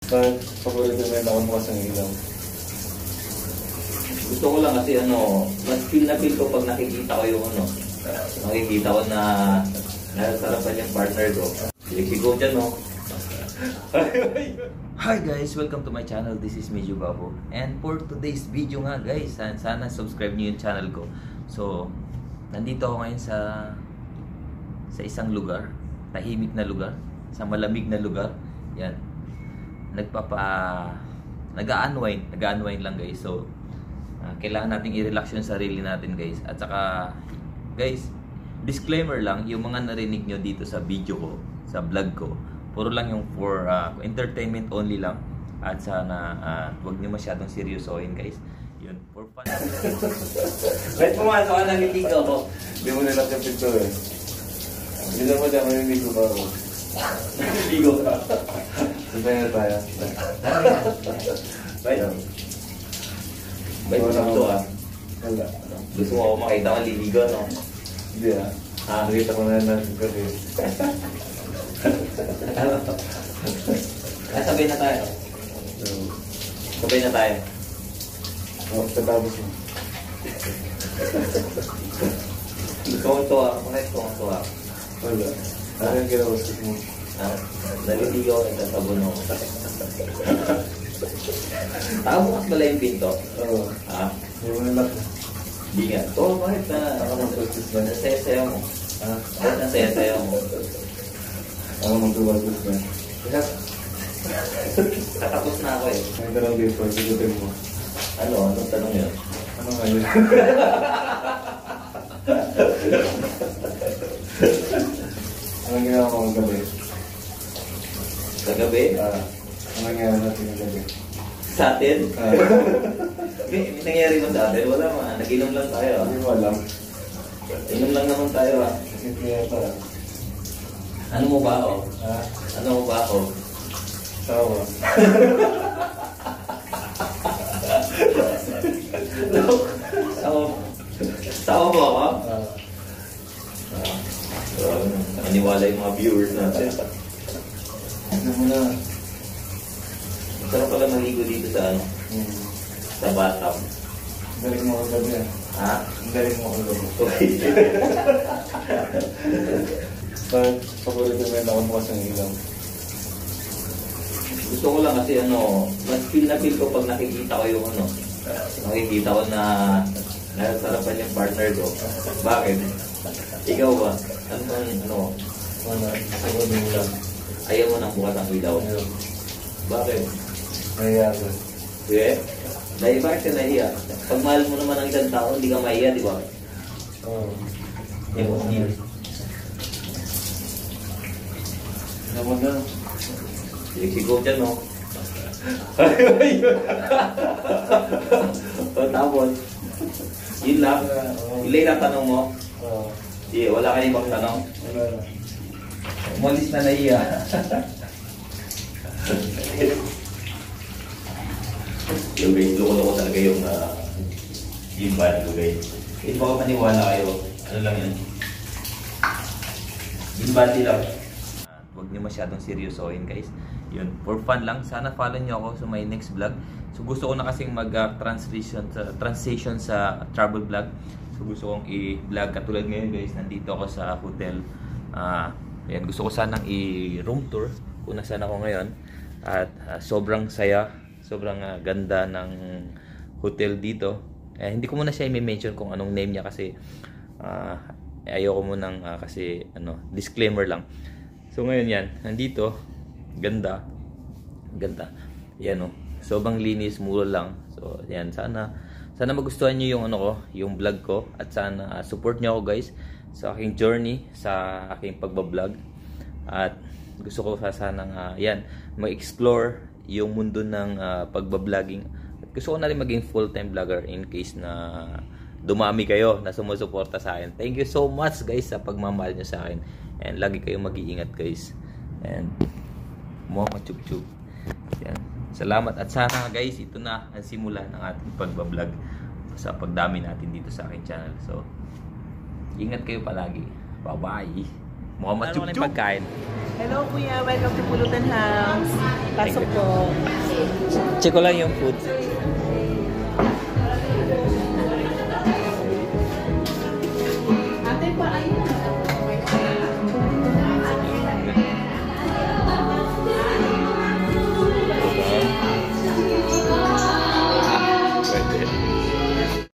Bakit paborito mo yung nakabukas ng ilaw? Gusto ko lang kasi mas feel na feel ko pag nakikita ko yung nakikita ko na nasarapan yung partner ko. Sigo dyan, no? Hi guys! Welcome to my channel. This is Medyo Babo. And for today's video nga guys, sana subscribe nyo yung channel ko. So, nandito ako ngayon sa isang lugar, tahimik na lugar, sa malamig na lugar. Yan. Nag-unwind lang guys. So, kailangan nating i-relax yung sarili natin guys. At saka, guys, disclaimer lang, yung mga narinig nyo dito sa video ko, sa vlog ko, puro lang yung for entertainment only lang. At sana, huwag nyo masyadong seryosohin guys. Yun, for fun. Kahit pumasok ka ng litigaw ko. Hindi mo nilak yung picture eh. Hindi naman dyan, maniligo ba ako? Litigaw ka. Sabay na tayo. Bait. Bait mo ito Wala. Gusto mo ako makita kang liligaw, no? Hindi nakita ko na natin kasi. Sabay na tayo. Sabay na tayo. Katapos mo. Gusto ko ito Bakit ko ito Wala. Ano yung ginawas mo? Naliligaw ang kasabon mo. Bukas pala yung pinto. Oo. Hindi mo nilak. Hindi nga. Bakit na Nakamag-practice na. nasaya-saya mo? Bakit nasaya-saya mo? Ako mag-practice na. Katapos na ako eh. May tanong dito, sigutin mo. Anong tanong yun? Ano nga yun? Anong ginawa ko kagabi? Kagabi? Anong nangyari natin kagabi? Sa atin? May nangyari ba sa atin? Wala man. Nag-inom lang tayo. Hindi mo alam. Inom lang naman tayo Kasi kaya pa. Ano mo ba ako? Ano mo ba ako? Tawa. Tawa mo ako? Nakaniwala yung mga viewers natin. Ano mo na? Sarap pala maligo dito sa sa bathtub. Galing mo kagabi Galing mo kagabi. Bakit paborito mo yung nakabukas ng ilaw? Gusto ko lang kasi mas feel na feel ko pag nakikita ko yung nakikita ko na nasarapan yung partner ko. Bakit? Ikaw ba? Wala. Siguro din lang. Ayaw mo nang bukas ang ilaw? Ayaw. Bakit? Nangyayari. Dahil bakit ka nahiya? Pag mahal mo naman ang isang tao, hindi ka mahiya, di ba? Oo. Naman na. Sigo dyan, no? Tapos, yun lang. Ilay na tanong mo. Sige, wala ka ibang tanong. Wala na. Umalis na nahiya. Yung guys, loko-loko talaga yung bad ko guys. Hindi baka maniwala kayo. Ano lang yan? Yung bad lang. Huwag niyo masyadong seryosohin guys. Yun, for fun lang. Sana follow niyo ako sa my next vlog. So gusto ko na kasing transition sa travel vlog. So gusto kong i-vlog katulad ngayon guys. Nandito ako sa hotel. Ayan, gusto ko sanang i-room tour kung nasaan ako ngayon. At sobrang saya, sobrang ganda ng hotel dito. Hindi ko muna siya i-mention kung anong name niya kasi ayoko munang kasi disclaimer lang. So ngayon yan, nandito, ganda. Yan sobrang linis, mura lang. So yan, sana magustuhan niyo yung yung vlog ko at sana support niyo ako guys sa aking journey, sa aking pagba-vlog. At gusto ko sana mag-explore yung mundo ng pagba-vlogging. At gusto ko na rin maging full-time vlogger in case na dumami kayo na sumusuporta sa akin. Thank you so much guys sa pagmamahal niyo sa akin. And lagi kayong mag-iingat guys. And mga chuk-chuk. Yan. Salamat at sana guys, ito na ang simula ng ating pagba-vlog sa pagdami natin dito sa aking channel. So, ingat kayo palagi. Bye-bye. Mukhang matchup-chup. Pagkain. Hello kuya, welcome to Pulutan House. Pasok po. Check ko lang yung food.